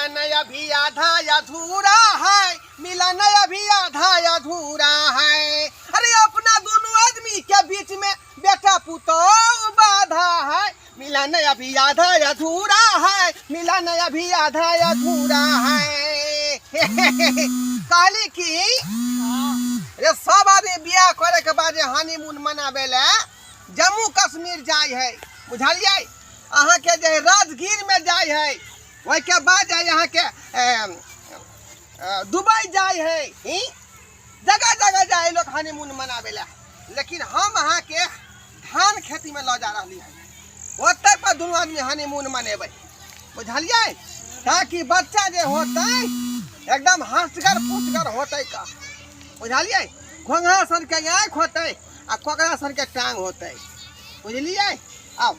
मिलन अभी आधा अधूरा है, मिलन अभी आधा अधूरा है। अरे अपना दोनों आदमी के बीच में बेटा पुतौह बाधा है, मिलन अभी आधा अधूरा है, मिलन अभी आधा अधूरा है। कहली की ये सब आदमी बियाह करे के बाद हनीमून मनाबे ले जम्मू कश्मीर जाय है, बुझलिए? अहाँ के जे राजगीर में जाय है, वही के बाद यहाँ के दुबई जाय है, जगह जगह जाए लोग हनीमून मनाबे ला। लेकिन हम अहाँ के धान खेती में ला जा रही है, ओते पर दोनों आदमी हनीमून मनेबे, बुझलिए? ताकि बच्चा जे होते एकदम हंसगर फूटगर होते का, बुझलिए? घोंघा सन के आँख होते आ कोकरा सन के टांग होते, बुझलिए? आओ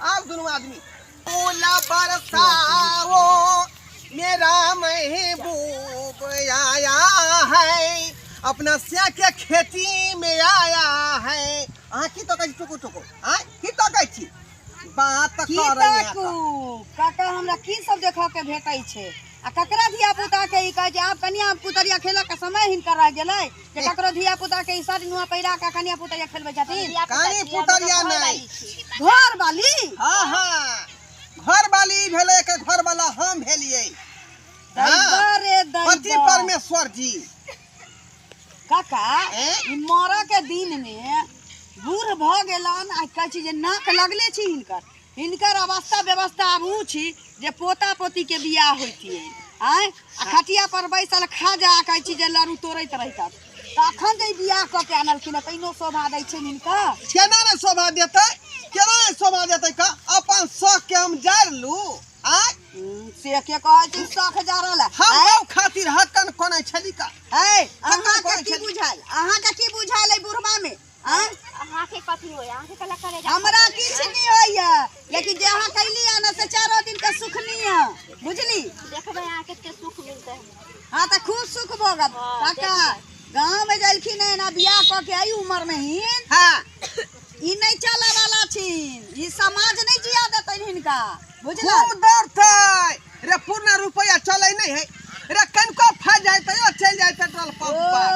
आओ दोनों आदमी। ओला बरसाओ मेरा महबूब आया है, अपना सिया के खेती में आया है। हाँ की तो कही टुकु टुकु, हाँ की तो कही बात कर रही है काका हमरा की सब देखा के भेटै छे आ ककरा धिया पुता के ई कहे जे आप कनिया पुतरिया खेला के समय हिनकर रह गेलै जे ककरो धिया पुता के ई साड़ी नुआ पहिरा के कनिया पुतरिया खेलबै छथिन। कनी पुतरिया नहीं घर वाली, हाँ हाँ घर वाली भेले के घर वाला हम भेलिए, रे पति परमेश्वर जी। काका ई मरा के दिन में बूढ़ भ गेलन आ कहै छी जे नाक लगले छी हिनकर, हिनकर अवस्था व्यवस्था आब ऊ छी जे पोता पोती के बियाह होइतिए आय आ खटिया पर बैसल खाजा कहै छी जे लरू तोड़ैत रहितत तखन जे बियाह क के आनलखिन कहिनो शोभा दै छै हिनका। केना ने शोभा देते, केना ने शोभा देते का अपन शौक के हम जार लू आय से के कहै छी शौक जारल हम खातिर हकन कोने छली का है। अहाँ के की बुझाइल, अहाँ के की बुझाइल है बुढ़वा में? अहाँ के कथी होय, अहाँ के कला करे हमरा किछ नहीं होइया, लेकिन जे अहाँ कैली आ न से 4 दिन के सुख नहीं है, बुझली? देखबै अहाँ के सुख मिलते है। हां त खूब सुख भोगत। काका गांव में जलखिन है ना बियाह क के आई उम्र में ही, हां ई नहीं चले वाला छिन, ई समाज नहीं जिया देतै हिनका, बुझला? खूब दौड़ते रे पूर्ण रुपया चले नहीं है रे, कनको फस जाए तो चल जाए पेट्रोल पंप पर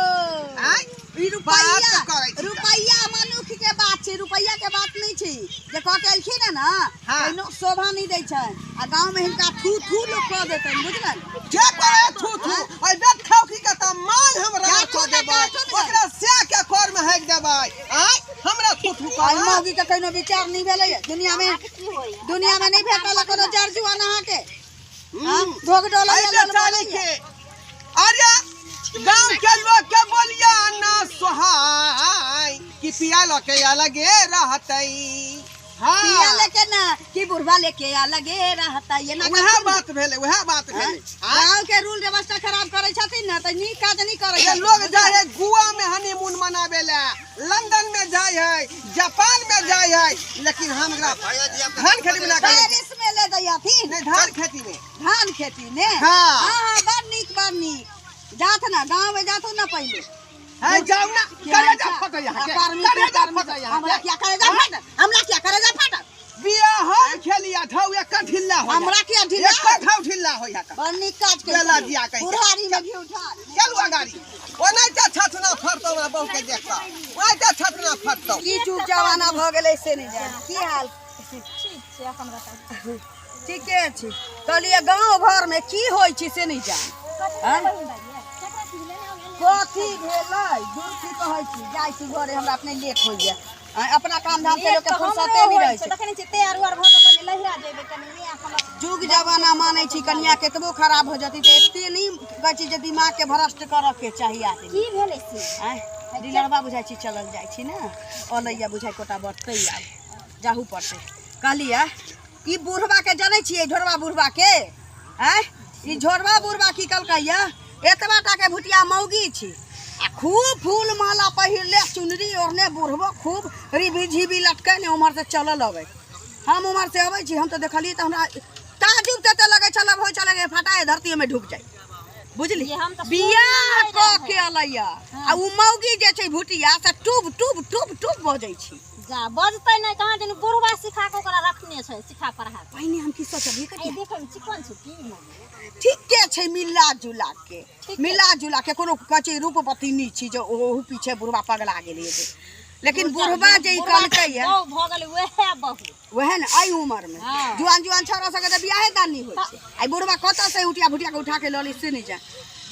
आय रुपया मनुख के बात छै, रुपया के बात नहीं छै जे कह के अलखिन है ना कहिनो शोभा नहीं दै छै आ गांव में हिनका थू थू लोग कह देतै, बुझलन? जे करे थू थू ओइ बेट खौकी के त मान हमरा को देबै, ओकरा से के कोर में हेक देबै आय हमरा थू थू कर। आई मौगी के कहिनो विचार नहीं भेलै दुनिया में नहीं भेटल कोनो जार जुआन अहाँ के धोग डोला चाली के। अरे गांव के लोग के बोलिया ना सोहाय कि पिया लके अलगे रहतई, हां पिया लेके ना कि बुढ़वा लेके अलगे रहता, ये ना वह बात भेले, वह बात भेले। गांव के रूल व्यवस्था खराब करे छथिन ना त नी काज नहीं करे। ये लोग जाय है गोवा में हनीमून मनाबे ले, लंदन में जाय है, जापान में जाय है, लेकिन हमरा धान खेती में पेरिस में ले दैया थी नहीं धान खेती में, धान खेती ने। हां हां बड़ नीक जात ना गांव में जातो ना पहले है जाओ ना करे जा फट यहां के, करे जा फट यहां हमरा क्या करे जा फट, हमरा क्या करे जा फट बिया हम खेलिया ढौ एक ढिल्ला हो, हमरा क्या ढिल्ला एक ढौ ढिल्ला हो या बड़ नीक काज के बेला दिया कहि बुढ़ारी में भी उठा चलवा गाड़ी ओना जा छछना फरतो ना बहु के देखता ओए जा छछना फरतो की चूक जवाना भ गेलै से नहीं जान की हाल ठीक छै अपन बताउ। ठीके छै कहलिए गांव घर में की होय छै से नहीं जान कथी भेलै दूर कहै छी जाइ छी घरे हमरा अपने लेट हो जाय अपना काम धाम से लोग के फुर्सते नहीं रहे छै तखन छै तैयार उर भ के बने लहिरा जेबे कनी अपन जुग जमाना मानै छी कन्या केतबो खराब हो जती त एते नहीं कहै छी जे दिमाग के भ्रष्ट करऽ के चाही आदमी। की भेलै से दिलरबा बुझाइ छी चलल जाइ छी ना ओलैया बुझाइ कोटा बटतै आब जाहू पड़तै कहलिए ई बुढ़वा के जानै छियै ढोरवा बुढ़वा के हैं ई झोरवा बुढ़वा की कलकैया एतबा टा के भुटिया मौगी छी आ खूब फूल माला पहिरले चुनरी ओढ़ने बुढ़बो खूब रिभी झिभी लटके ने उमर से चलल अबै, हम उमर से अबै छी हम तो देखलिए त हमरा ताजुब तते लगे छल होय छल के फटाए धरती में ढुक जाय, बुझली? बियाह क के अलैया आ उ मौगी जे छै भुटिया से टूब टूब टूब टूब बजै छी जा बजतै नहीं कहाँ दिन बुढ़वा सिखा के ओकरा रखने छै सिखा पढ़ा के। पहिने हम की सोचलिए ए कि देखै चिकन छै की मने ठीके छै मिला जुला के कोनो कचे रूपपति नी छी जो ओहू पीछे बुढ़वा पगला गेलिए लेकिन बुढ़वा जे ई कहलकै है ओ भ गेलै वहे बहु वह न आई उम्र में हाँ। जुआन छोरा सके त बियाहे दानी होय छै आई बुढ़वा कत से उठिया भुटिया के उठा के लली से नहीं जा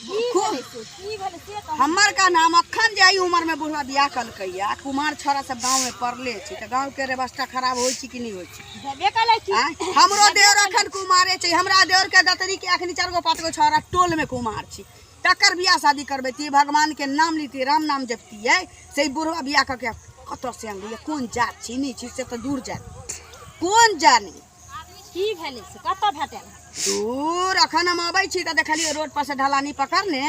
की भेलै से तो हमर का नाम अखन जे आई उम्र में बुढ़वा बियाह कलकै या कुमार छोरा सब गांव में पड़ले छी त गांव के व्यवस्था खराब होय छी कि नहीं होय छी देबे कलै की हमरो देवर अखन कुमारे छै हमरा देवर के दतरी के अखनी 4 गो 5 गो छोरा टोल में कुमार छी तकर बियाह शादी करबेती भगवान के नाम लीती राम नाम जपती है से बुढ़वा बियाह करके कत से आनलिए कौन जात छी नहीं छी से तो दूर जात कौन जानी की भेलै से कत भेटल दूर अखन हम अबै छी त देखलिए रोड पर से ढलानी पकड़ने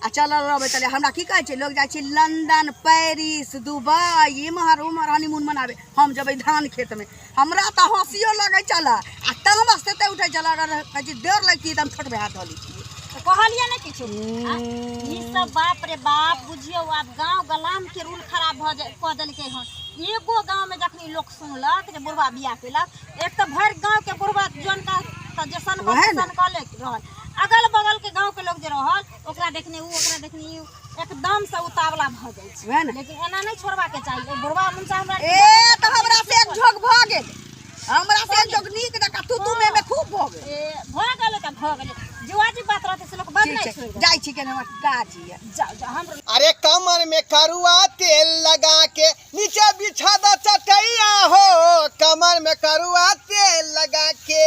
आ चलल रहबै तले हमरा की कहै छै लोग जाइ छै लंदन पेरिस दुबई इमहर उमहर हनीमून मनाबे हम जबै धान खेत में हमरा त हंसियो लगै चला आ तम वास्ते उठै चला अगर कहै छै देर लगी एकदम छोट बहा धली तो कहलिए नहीं किछो ई सब बाप रे बाप बुझियो आब गांव गलाम के रूल खराब भ क देलकै हन एगो गांव में जखनी लोग सुनलक जे बुढ़वा बियाह केलक एक तो भर गांव के बुढ़वा जन का सजेशन कले रहल अगल बगल के गांव के लोग जे रहल ओकरा देखने एकदम से उतावला भ जाय छै लेकिन एना नहीं छोड़वा के चाहिए बुढ़वा मुंसा हमरा ए त हमरा से एक झोक भ गेल हमरा से एक झोक नीक दका तू में खूब भ गेल ए भ गेलै त भ गेलै जुआजी बात रहते से लोग बद नहीं छोड़ जाय छी के हमर काजी जा हम अरे कमर में करुआ तेल लगा के नीचे बिछा दो चटैया हो कमर में करुआ तेल लगा के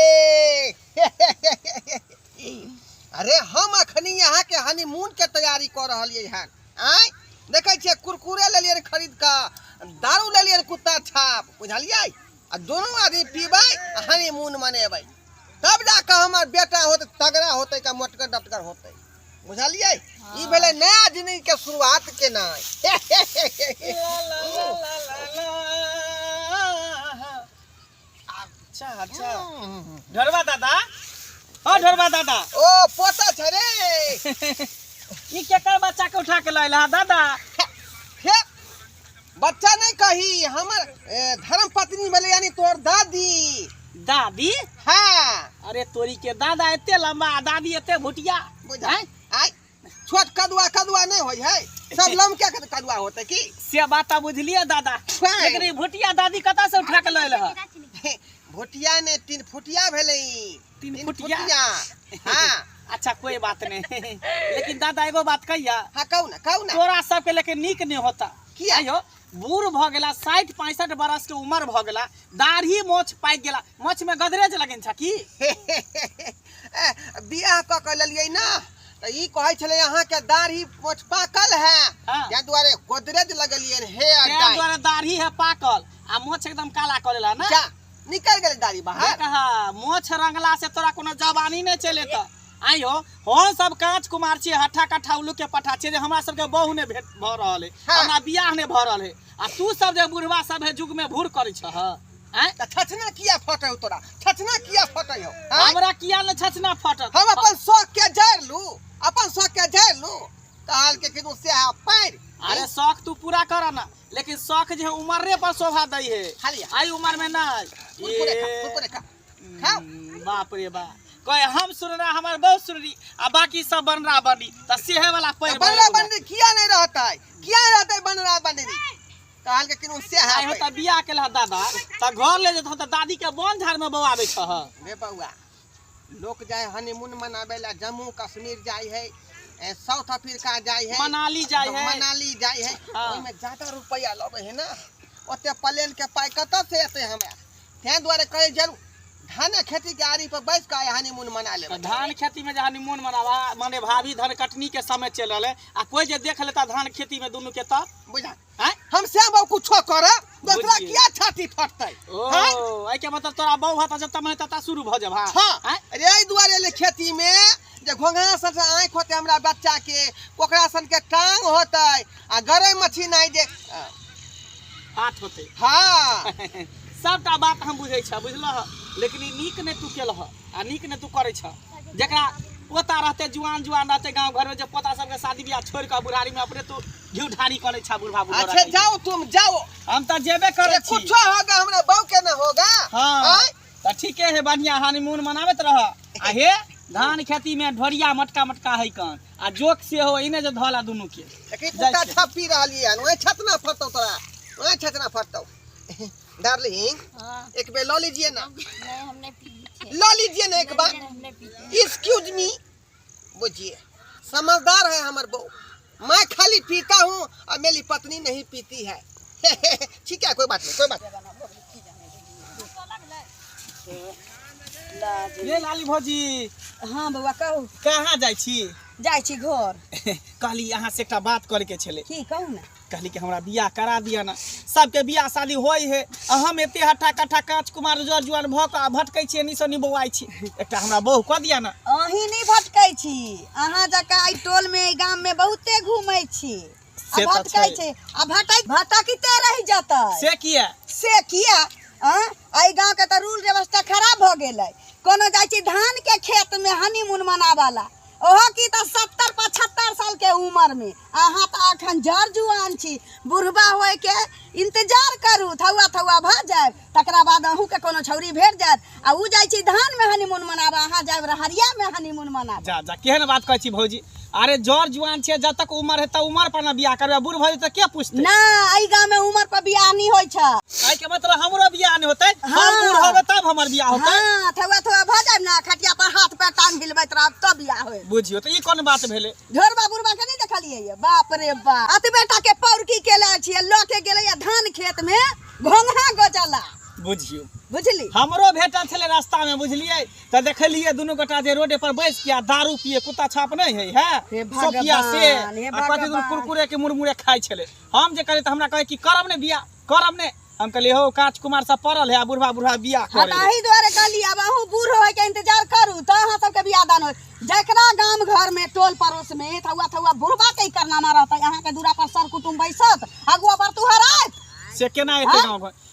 अरे हम अखनी यहाँ के हनीमून के तैयारी कर रहलिए हन आय देखे छे कुरकुरे ले लिए खरीद का दारू ले लिए कुत्ता छाप बुझलिए आ दोनों आदमी पीबै हनीमून मनेबै तब जाकर हमार बेटा होते तगड़ा होते का मोटकर डटकर होते बुझलिए ई भेले नया जिंदगी के शुरुआत के ना अच्छा अच्छा ढोरवा दादा ओ ढोरवा दादा ओ पोता छ रे ई केकर बच्चा के उठा के लैला दादा हे बच्चा नहीं कही हमर धर्म पत्नी भेले यानी तोर दादी दादी हाँ अरे तोरी के दादा एते लंबा दादी एते भुटिया बुझाई आई छोट कदुआ नहीं होय है सब लमके कदुआ होते की से बात बुझलिए दादा लेकिन ई भुटिया दादी कता से उठा के लैला भुटिया ने 3 फुटिया भेले 3 फुटिया हाँ अच्छा कोई बात नहीं लेकिन दादा एगो बात कहिया हाँ कहू ना तोरा सब के लेकिन नीक नहीं होता किया? आयो बूढ़ भ गेला 60-65 बरस के उम्र भ गेला दाढ़ी मोछ पाक गेला मोछ में गदरेज लगन छ की बियाह क के ललिए ना त ई कहै छले यहाँ के दाढ़ी मोछ पाकल है हाँ। या दुआरे गोदरेज लगलिए हेयर तेरे डाई द्वारा दाढ़ी है पाकल आ मोछ एकदम काला करेला ना जा निकल गेल दाढ़ी बाहर कहा मोछ रंगला से तोरा कोनो जवानी नहीं चले त आइयो हम सब कांच कुमार छी हट्ठा कट्ठा उल्लू के पठा छी जे हमरा सब के बहु ने भेट भ रहल है हाँ। हमरा बियाह ने भ रहल है आ तू सब जे बुढ़वा सब है जुग में भूर करै छ हैं त छछना किया फटौ तोरा छछना किया फटै हो हमरा किया न छछना फटत हम अपन शौक के जड़ लू कहल के किनु से पैर अरे शौक तू पूरा कर ना लेकिन शौक जे उम्र पर शोभा दई है खाली आई उम्र में ना कुरकुरे खा खाओ बाप रे बा कोई हम सुन रहा हमार बहुत सुन रही आ बाकी सब बन रहा बनी त सेहे वाला पैर बनरा बंदी किया नहीं रहता है किया रहता है बनरा बंदी कहल के किनु से आई हो त बियाह केला दादा त घर ले जत त दादी के बन झाड़ में बवावे छ रे बउआ लोग जाए हनीमून मनावे ला जम्मू कश्मीर जाए है साउथ अफ्रीका जाए है मनाली जाए है हाँ। ओइ में ज्यादा रुपया लगे है ना ओते प्लेन के पाई कत से एते हमरा ते द्वारे कहे जरूर धान खेती के आरी पर बैठ के हनीमून मना ले धान खेती में हनीमून मनावा माने भाभी धन कटनी के समय चल रहे आ कोई जे देख लेता धान खेती में दोनों के तब बुझा हैं हम से बहु कुछो करे दूसरा किया छाती फटतै ओ आई के मतलब तोरा बहु हाथ जब तक तता शुरू भ जब हां अरे एई दुआरे ले खेती में जे घोंघा सन से आंख होते हमरा बच्चा के कोकरा सन के टांग होतै आ गरै मछी नहीं जे हाथ होते हां सबटा बात हम बुझै छ बुझलह लेकिन ई नीक ने तू केलह आ नीक ने तू करै छ जेकरा पोता रहते जुआन रहते गांव घर में, जब पोता सबके शादी ब्याह छोड़ के बुढ़ारी में अपने तो घी ढारी करे छा बुढ़वा बुढ़वा। अच्छा जाओ तुम जाओ, हम तो जेबे करे छी। कुछ होगा हमरा बहू के ना होगा। हां तो ठीक है बढ़िया हनीमून मनावत रह। आ हे धान खेती में ढोरिया मटका मटका है कन आ जोक से हो इने जो धला दुनु के लेकिन कुत्ता छपी रहली है, ओए छतना फटतो तोरा, ओए छतना फटतो। डार्लिंग एक बेर लो लीजिए ना, नहीं हमने पी लो लीजिए ना एक बार। हमने पी एक्सक्यूज मी, बुझिए समझदार है हमार बहू, मैं खाली पीता हूँ और मेरी पत्नी नहीं पीती है। ठीक है कोई बात नहीं, कोई बात नहीं। ये लाली भौजी हाँ बउआ कहू। कहाँ जाइ छी? जाइ छी घर। कहली यहाँ से एकटा बात करे के छले। की कहू ना? कहली कि हमरा बियाह करा दिया ना, सबके बियाह शादी होई है, हम एते हट्ठा कट्ठा कांच कुमार जर जुआन भ के भटकै छी निसो निबौआइ छी, एकटा हमरा बहू क दिया ना। अहीं नहीं भटकै छी, अहाँ जका आई टोल में आई गांव में बहुते घूमै छी। से आ भटकै छी, आ भटकते रह जाता। से किया? आई गांव के त रूल व्यवस्था खराब भ गेलै। कोनो जाइ छी धान के खेत में हनीमून मनावाला, ओहो की त 70-75 साल के उम्र में। अहाँ त अखन जर जुआन छी, बुढ़बा होय के इंतजार करू, थौआ थौआ भ जाए, तकरा बाद अहू के कोनो छौरी भेट जात आ उ जाइ छी धान में हनीमून मनावा, अहाँ जाब रहरिया में हनीमून मनावा। जा जा केहन बात कहै छी भौजी? अरे जर जुआन छे, जब तक उम्र है त उम्र पर ना बियाह करबे, बूढ़ भई त के पूछते? ना आई गांव में उम्र पर बियाह नहीं होय छ। आई के मतलब हमरो बियाह नहीं होतै, हम बूढ़ होबे तब हमर बियाह होतै। हां थौआ थौआ भ जाए ना, खटिया पर हाथ पैर टांग हिलबैत रहब तब बियाह होय। बुझियो त ई कोन बात भेले? ढोरबा बुढ़बा के नहीं देखलिए ये? बाप रे बाप, अत बेटा के पौरकी केले छिए, ल के गेले या धान खेत में घोंघा गजला। बुझियो बुझली? हमरो भेटल छले रास्ता में, बुझलिए त देखलिए दुनु गोटा जे रोडे पर बैस के दारू पिए, कुत्ता छाप नहीं है हे सोफिया से हे आ कथि दुनु भगवान। कुरकुरे के मुरमुरे खाइ छले। हम जे करे त हमरा कहे कि करब ने बियाह, करब ने। हम कहलिए हो कांच कुमार सब पड़ल है आ बुढ़वा बुढ़वा बियाह करे। हताही द्वारे कहली अब अहू बूढ़ होय के इंतजार करू त अहाँ सब के बियाह दान होय। जकरा गांव घर में टोल पड़ोस में थौआ थौआ बुढ़बा के करनामा रहता, अहाँ के दूरा पर सर कुटुंब बैसत, अगुआ पर तुहरात से केना एते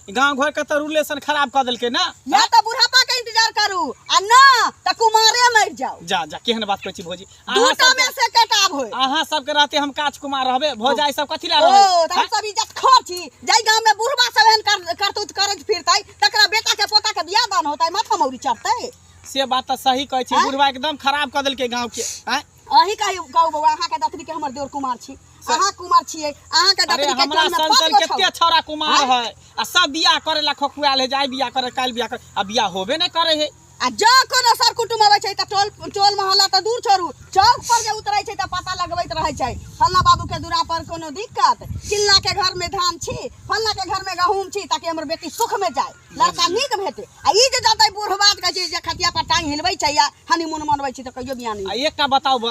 गांव घर के त रिलेशन खराब क देलके ना। या त बुढ़ापा के इंतजार करू आ ना त कुमारे मर जाओ। जा जा केहन बात कहै छी भौजी? दूटा में से कटाब होय। अहाँ सबके रहते हम कांच कुमार रहबे, भौजाई सब कथि ला ओ रहबे? त हम सब इज्जत खोर छी। जई गांव में बुढ़बा सब एहन करतूत करत फिरतै, तकरा बेटा के पोता के बियाह दान होतै, माथा मौरी चढ़तै। से बात त सही कहै छी, बुढ़वा एकदम खराब क देलके गांव के। अही कहू बउआ, अहाँ के दतरी के हमर देवर कुमार छी, अहाँ कुमार छियै, अहाँ के अरे दतरी के हमरा टोल में संचल पाँच गो केते छौरा कुमार है आ सब बियाह करे ला खोखुआल है, जाय बियाह करे काल बियाह करे आ बियाह होबे नहीं करे है। आ जो कोनो सर कुटुंब आबै छै त टोल मोहल्ला त दूर छोड़ू, चौक पर जे उतरै छै त पता लगबैत रहै छै, फल्ला बाबू के दूरा पर कोनो दिक्कत, चिल्ला के घर में धान छी, फल्ला के घर में गहूम छी, ताकि हमर बेटी सुख में जाए, लड़का नीक भेटे। आ ई जे जतै बूढ़ बात कहै छै जे खटिया पर टांग हिलबै छै या हनीमून मनबै छै त कहियो बियाह नहीं। आ एकटा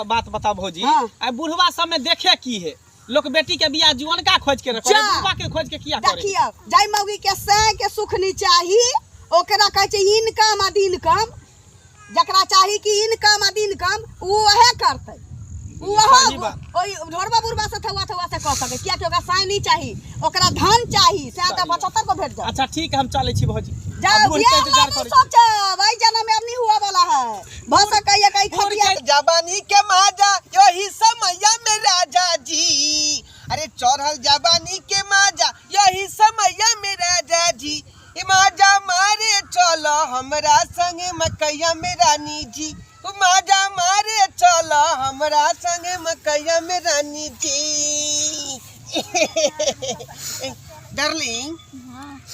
बात बताओ भौजी, आ बुढ़वा सब में देखे की है, लोग बेटी के बियाह जुअनका खोज के करे, बुढ़वा के खोज के किया करे? देखियो जाय मौगी के से के सुख नहीं चाही, ओकरा कहै छै इनकम आ दिनकम। जकरा चाही कि इनकम आ दिनकम उ वहे करतै, उ वह ओइ ढोरबा बुढ़बा से थवा थवा से कह सके, किया कि ओकरा साई नहीं चाही, ओकरा धन चाही, से त 75 को भेट जाए। अच्छा ठीक है हम चले छी भौजी। जाओ बियाह नहीं सोचब, भाई जन्म में अब नहीं हुआ वाला है, भ सकैया कहीं खटिया जवानी के माजा यही समैया में राजा जी, अरे चढ़ल जवानी के माजा यही समैया में राजा जी, माजा मारे चलो हमरा संगे मकैया में रानी जी, माजा मारे चलो हमरा संगे मकैया में रानी जी। डार्लिंग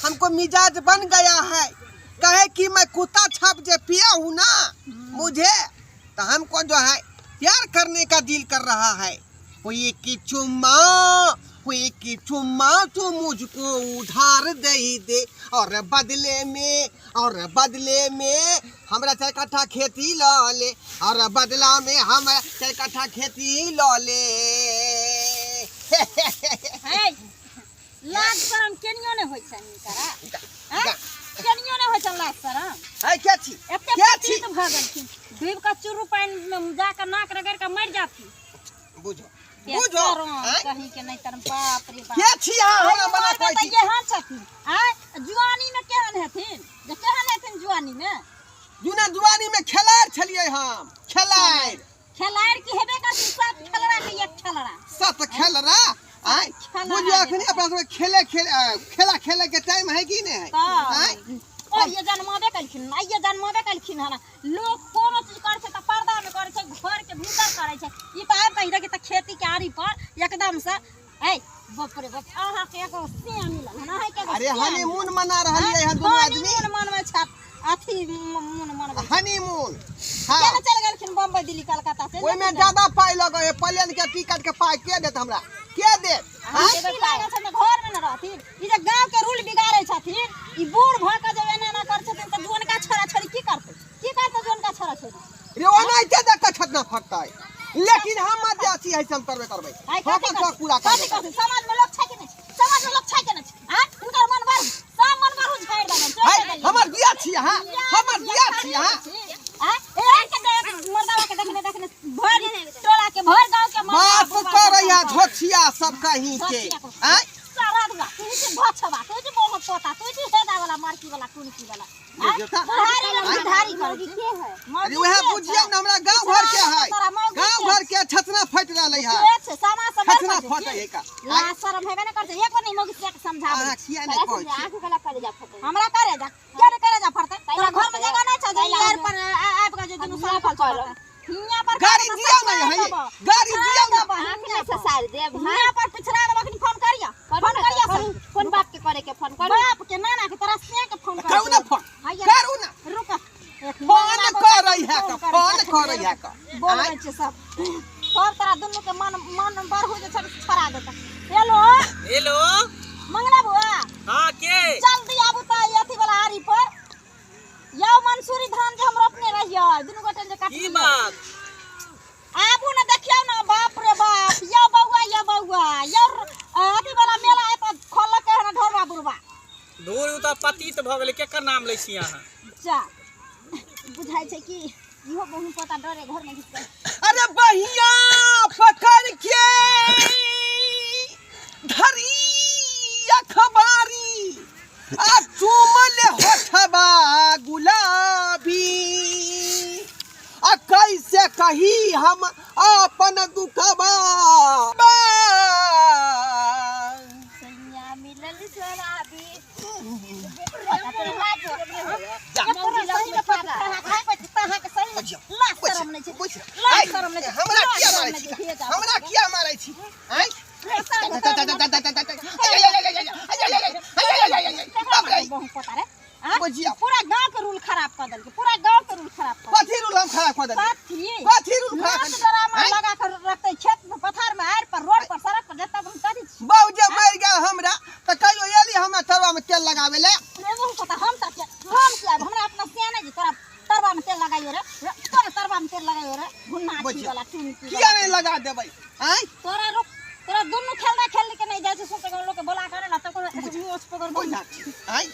हमको मिजाज बन गया है, कहे कि मैं कुत्ता छाप जे पिया हूँ ना मुझे, तो हमको जो है प्यार करने का दिल कर रहा है। कोई की चुम्मा तो मुझको उधार दे दे, और बदले में हमरा 4 कट्ठा खेती ला ले, और बदला में हम 4 कट्ठा खेती ला ले। लाज शरम केनियो ने होय छै निकरा, केनियो ने होय छै लाज शरम। है क्या छी एते क्या छी पतित भ गेल छी, डूब के चुरू पानी में जाके नाक रगड़ के मर जाती। बुझो कहीं के नहीं तर बाप रे बाप। क्या छी हमरा मना कोइ छी ये हां छथिन, आ जुआनी में केहन हेथिन, जे केहन हेथिन जुआनी में? जुना जुआनी में खेलाड़ छलिए हम खेलाड़ खेलाड़ की हेबे का सब खेलड़ा के एक खेलड़ा सत खेलरा आय बुझियो अखनी अपना सब खेला खेले के टाइम है कि नहीं है आय और ये जन्मावे कलखिन ना ये जन्मावे कलखिन है ना लोग कोनो चीज करे छै त पर्दा में करे छै घर के भीतर करे छै ई त आब कहि रे कि त खेती के आरी पर एकदम से ए बाप रे बाप आहा के एगो से मिलल है ना है के अरे हनीमून मना रहलिए है दोनों आदमी हनीमून मनवे छ अथी मून मनवे हनीमून हां केना चल गेलखिन बम्बई दिल्ली कलकत्ता से ओइ में ज्यादा पाई लगे है प्लेन के टिकट के पाई के देत हमरा के दे घर में न रहथिन ई जे गांव के रूल बिगाड़े छथिन ई बूढ़ भ के जे एना ना कर छथिन त जोन का छोरा छोरी की करते जोन का छोरा छोरी रे ओनाइते देख छतना फटतै लेकिन हम मत जाती है हम करबे हम पूरा कर समाज में लोग छै कि नहीं समाज में लोग छै कि नहीं हां उनकर मन भर सब मन भर उझाड़ देबन हमर बिया छी हां हमर बिया छी हां ए के मर्दावा के देखने भर टोला के भर गांव के माफ करैया झोछिया सब कहीं के हैं सारा दुआ तू जे भछवा तू जे बहुत पोता तू जे हेदा वाला मार्की वाला कुनकी वाला धारी कर के है अरे वह बुझिया न हमरा गांव घर के है गांव घर के छतना फट रहलै है से समाज से छतना फट है का ला शर्म हेबे न करते एक बार नहीं मोगी से समझाबे आ किया नहीं कहै छी आगू गला करे जा फटे हमरा करे जा क्या रे करे जा फरते तोरा घर में जगह नहीं छ यार पर आब के जे दुनु साफ कर हिया पर गाड़ी दिया नहीं है गाड़ी दिया ना हां से साल देब हिया पर पिछड़ा में अखनी फोन करिया फोन बाप के करे के फोन कर बाप के नाना के तरह से के फोन कर करू ना फोन करू ना रुक फोन कर रही है का फोन कर रही है का बोल रहे छ सब तोरा दुनु के मन बर हो जे छड़ा देता हेलो हेलो मंगला बुआ हां के जल्दी आबू त अथी वाला आरी पर यौ मंसूरी धान जे हम रोपने रहियो दुनु गोटे जे काटी की बात आबू न देखियो न बाप रे बाप यौ बौआ यौ अथी वाला मेला ए त खोल के है न ढोरवा बुरवा दूर उ त पतित भ गेलै केकर नाम लै छी अहाँ जा बुझाई छै कि इहो बहु पता डरे घर में घुस अरे बहिया पकड़ के धरी अखबारी आ चुमल होठबा गुलाबी आ कैसे कही हम अपन दुखबा सैया मिलल शराबी हमरा किया मारै छी हैं पूरा गांव के रूल खराब कर देलके पूरा गांव के रूल खराब कर कथी रूल हम खराब कर देलिए कथी रूल खराब ड्रामा लगा कर रखते खेत में पथार में आर पर रोड पर सड़क पर जत्ता हम कथी बहु जब मर गया हमरा त कहियो एली हमरा तरवा में तेल लगावे ले एगो पता हम किया हमरा अपना सियाने जी तोरा तरवा में तेल लगाइयो रे तोरा तरवा में तेल लगाइयो रे भुन्ना की वाला चुन की किया नहीं लगा देबै हैं तोरा रुक तोरा दुनु खेल के नहीं जाय छै सोचे के लोग के बोला करे ना त को मुंह पकड़ बोल हैं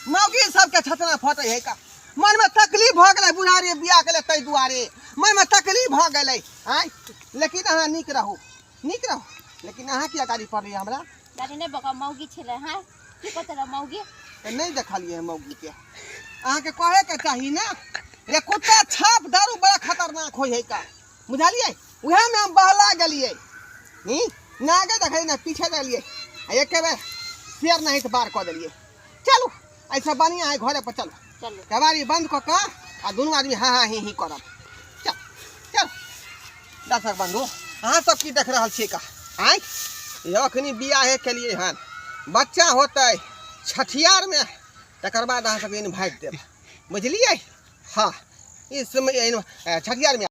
मौगी सबके छतना फटे है का मन में तकलीफ भ गेलै बुढ़ारी बियाह केले तै दुआरे मन में तकलीफ भ गेलै हैं लेकिन अहाँ नीक रहू लेकिन अहाँ किया गाड़ी पड़ रही है हमरा गाड़ी नहीं बका मौगी छले हां की कहते रे मौगी नहीं देखलिए मौगी के अहाँ के कहे के चाही ना रे कुत्ता छाप दारू बड़ा खतरनाक होय है का बुझलिए उहे में हम बहला गेलिए ना आगे देखै ना पीछे देलिए एक बेर शेर नहीं तो बार क देलिए चलू ऐसा बढ़िया है घरे पर चलो केवाड़ी बंद क के आ दोनों आदमी हाँ ही करब चल दर्शक बंधु अहाँ सब की देख रहल छी का आय अखनी बियाह के लिए हन बच्चा होते छठियार में तकर बाद अहाँ सबके इनवाइट देब बुझलिए हाँ इस समय छठियार में